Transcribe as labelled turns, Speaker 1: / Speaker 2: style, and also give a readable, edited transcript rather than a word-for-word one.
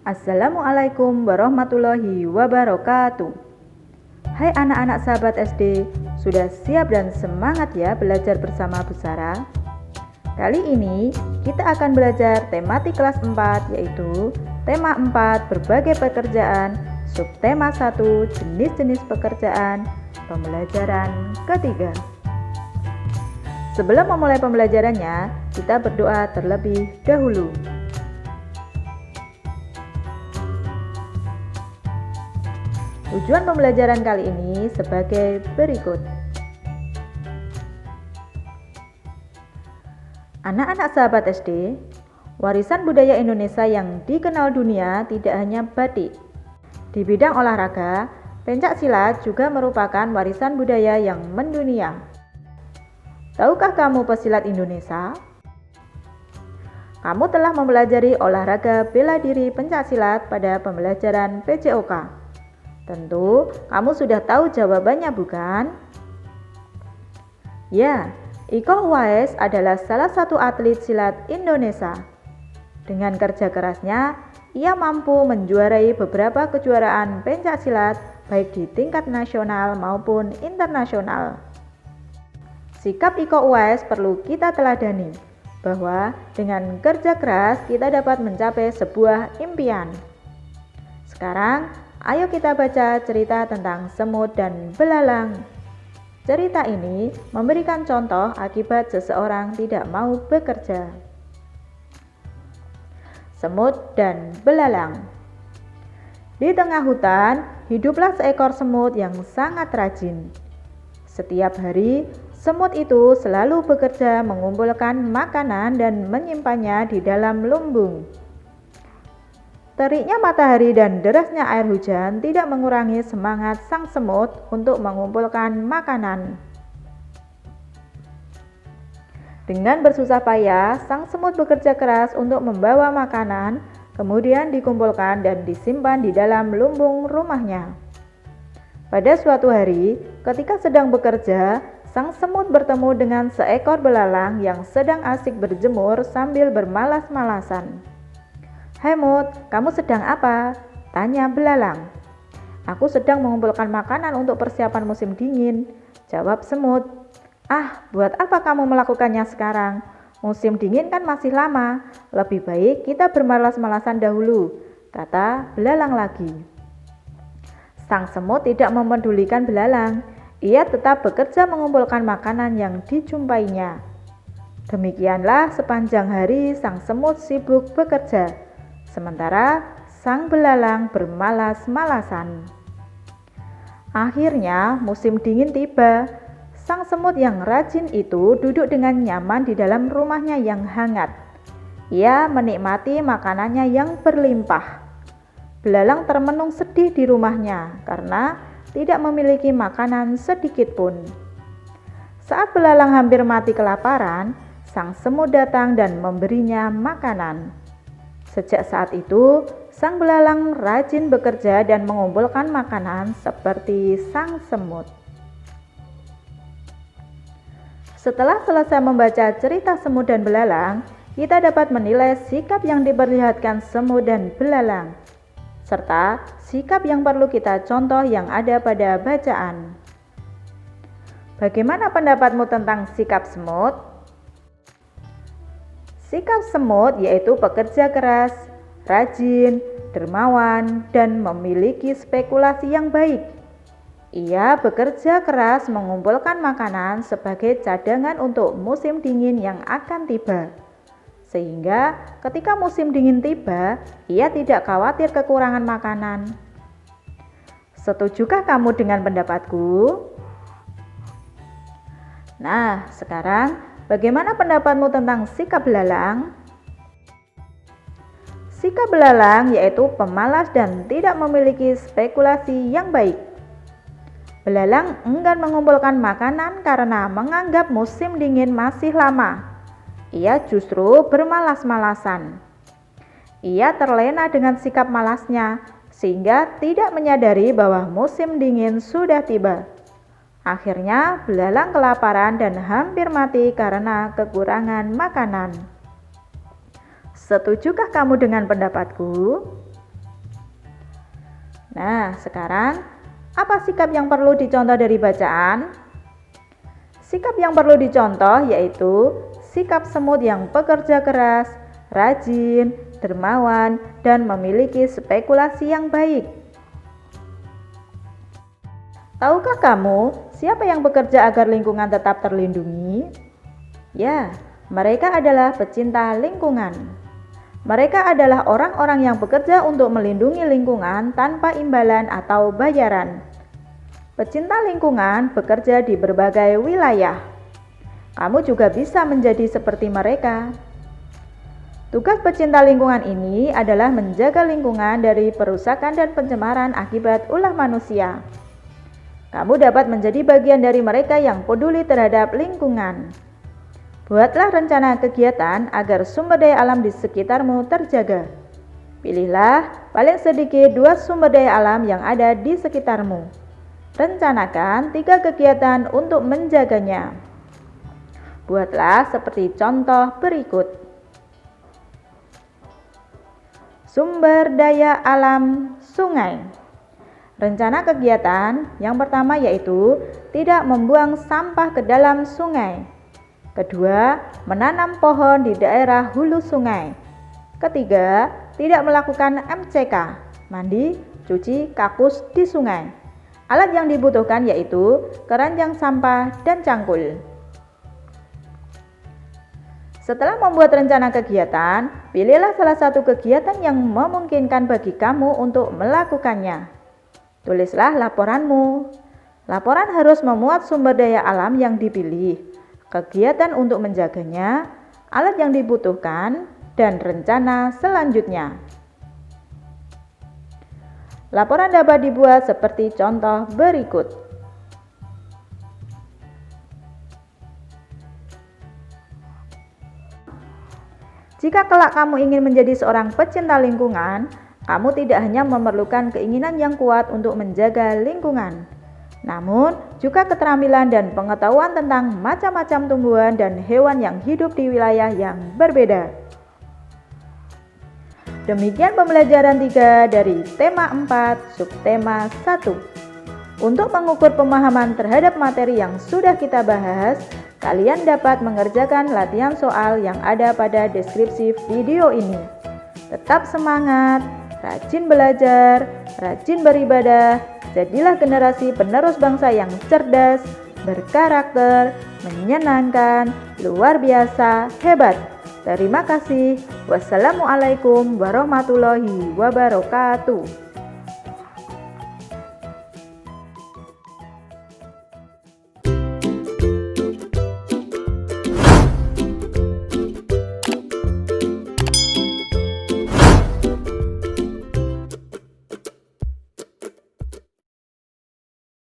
Speaker 1: Assalamualaikum warahmatullahi wabarakatuh. Hai anak-anak sahabat SD, sudah siap dan semangat ya belajar bersama Bu Sarah? Kali ini kita akan belajar tematik kelas 4, yaitu tema 4 berbagai pekerjaan, subtema 1 jenis-jenis pekerjaan, pembelajaran ketiga. Sebelum memulai pembelajarannya, kita berdoa terlebih dahulu. Tujuan pembelajaran kali ini sebagai berikut. Anak-anak sahabat SD, warisan budaya Indonesia yang dikenal dunia tidak hanya batik. Di bidang olahraga, pencak silat juga merupakan warisan budaya yang mendunia. Tahukah kamu pesilat Indonesia? Kamu telah mempelajari olahraga bela diri pencak silat pada pembelajaran PJOK. Tentu kamu sudah tahu jawabannya, bukan? Ya, Iko Uwais adalah salah satu atlet silat Indonesia. Dengan kerja kerasnya, ia mampu menjuarai beberapa kejuaraan pencak silat baik di tingkat nasional maupun internasional. Sikap Iko Uwais perlu kita teladani, bahwa dengan kerja keras kita dapat mencapai sebuah impian. Sekarang, ayo kita baca cerita tentang semut dan belalang. Cerita ini memberikan contoh akibat seseorang tidak mau bekerja. Semut dan belalang. Di tengah hutan, hiduplah seekor semut yang sangat rajin. Setiap hari, semut itu selalu bekerja mengumpulkan makanan dan menyimpannya di dalam lumbung. Teriknya matahari dan derasnya air hujan tidak mengurangi semangat sang semut untuk mengumpulkan makanan. Dengan bersusah payah, sang semut bekerja keras untuk membawa makanan, kemudian dikumpulkan dan disimpan di dalam lumbung rumahnya. Pada suatu hari, ketika sedang bekerja, sang semut bertemu dengan seekor belalang yang sedang asik berjemur sambil bermalas-malasan. "Hai Mut, kamu sedang apa?" tanya belalang. "Aku sedang mengumpulkan makanan untuk persiapan musim dingin," jawab semut. "Ah, buat apa kamu melakukannya sekarang? Musim dingin kan masih lama, lebih baik kita bermalas-malasan dahulu," kata belalang lagi. Sang semut tidak memedulikan belalang, ia tetap bekerja mengumpulkan makanan yang dijumpainya. Demikianlah sepanjang hari sang semut sibuk bekerja. Sementara sang belalang bermalas-malasan. Akhirnya musim dingin tiba. Sang semut yang rajin itu duduk dengan nyaman di dalam rumahnya yang hangat. Ia menikmati makanannya yang berlimpah. Belalang termenung sedih di rumahnya karena tidak memiliki makanan sedikit pun. Saat belalang hampir mati kelaparan, sang semut datang dan memberinya makanan. Sejak saat itu, sang belalang rajin bekerja dan mengumpulkan makanan seperti sang semut. Setelah selesai membaca cerita semut dan belalang, kita dapat menilai sikap yang diperlihatkan semut dan belalang, serta sikap yang perlu kita contoh yang ada pada bacaan. Bagaimana pendapatmu tentang sikap semut? Sikap semut yaitu pekerja keras, rajin, dermawan, dan memiliki spekulasi yang baik. Ia bekerja keras mengumpulkan makanan sebagai cadangan untuk musim dingin yang akan tiba. Sehingga ketika musim dingin tiba, ia tidak khawatir kekurangan makanan. Setujukah kamu dengan pendapatku? Nah, sekarang bagaimana pendapatmu tentang sikap belalang? Sikap belalang yaitu pemalas dan tidak memiliki spekulasi yang baik. Belalang enggan mengumpulkan makanan karena menganggap musim dingin masih lama. Ia justru bermalas-malasan. Ia terlena dengan sikap malasnya, sehingga tidak menyadari bahwa musim dingin sudah tiba. Akhirnya belalang kelaparan dan hampir mati karena kekurangan makanan. Setujukah kamu dengan pendapatku? Nah, sekarang apa sikap yang perlu dicontoh dari bacaan? Sikap yang perlu dicontoh yaitu sikap semut yang pekerja keras, rajin, dermawan, dan memiliki spekulasi yang baik. Tahukah kamu siapa yang bekerja agar lingkungan tetap terlindungi? Ya, mereka adalah pecinta lingkungan. Mereka adalah orang-orang yang bekerja untuk melindungi lingkungan tanpa imbalan atau bayaran. Pecinta lingkungan bekerja di berbagai wilayah. Kamu juga bisa menjadi seperti mereka. Tugas pecinta lingkungan ini adalah menjaga lingkungan dari perusakan dan pencemaran akibat ulah manusia. Kamu dapat menjadi bagian dari mereka yang peduli terhadap lingkungan. Buatlah rencana kegiatan agar sumber daya alam di sekitarmu terjaga. Pilihlah paling sedikit 2 sumber daya alam yang ada di sekitarmu. Rencanakan 3 kegiatan untuk menjaganya. Buatlah seperti contoh berikut. Sumber daya alam sungai. Rencana kegiatan yang pertama yaitu tidak membuang sampah ke dalam sungai. Kedua, menanam pohon di daerah hulu sungai. Ketiga, tidak melakukan MCK, mandi, cuci, kakus di sungai. Alat yang dibutuhkan yaitu keranjang sampah dan cangkul. Setelah membuat rencana kegiatan, pilihlah salah satu kegiatan yang memungkinkan bagi kamu untuk melakukannya. Tulislah laporanmu. Laporan harus memuat sumber daya alam yang dipilih, kegiatan untuk menjaganya, alat yang dibutuhkan, dan rencana selanjutnya. Laporan dapat dibuat seperti contoh berikut. Jika kelak kamu ingin menjadi seorang pecinta lingkungan, kamu tidak hanya memerlukan keinginan yang kuat untuk menjaga lingkungan, namun juga keterampilan dan pengetahuan tentang macam-macam tumbuhan dan hewan yang hidup di wilayah yang berbeda. Demikian pembelajaran 3 dari tema 4 subtema 1. Untuk mengukur pemahaman terhadap materi yang sudah kita bahas, kalian dapat mengerjakan latihan soal yang ada pada deskripsi video ini. Tetap semangat, rajin belajar, rajin beribadah, jadilah generasi penerus bangsa yang cerdas, berkarakter, menyenangkan, luar biasa, hebat. Terima kasih. Wassalamualaikum warahmatullahi wabarakatuh.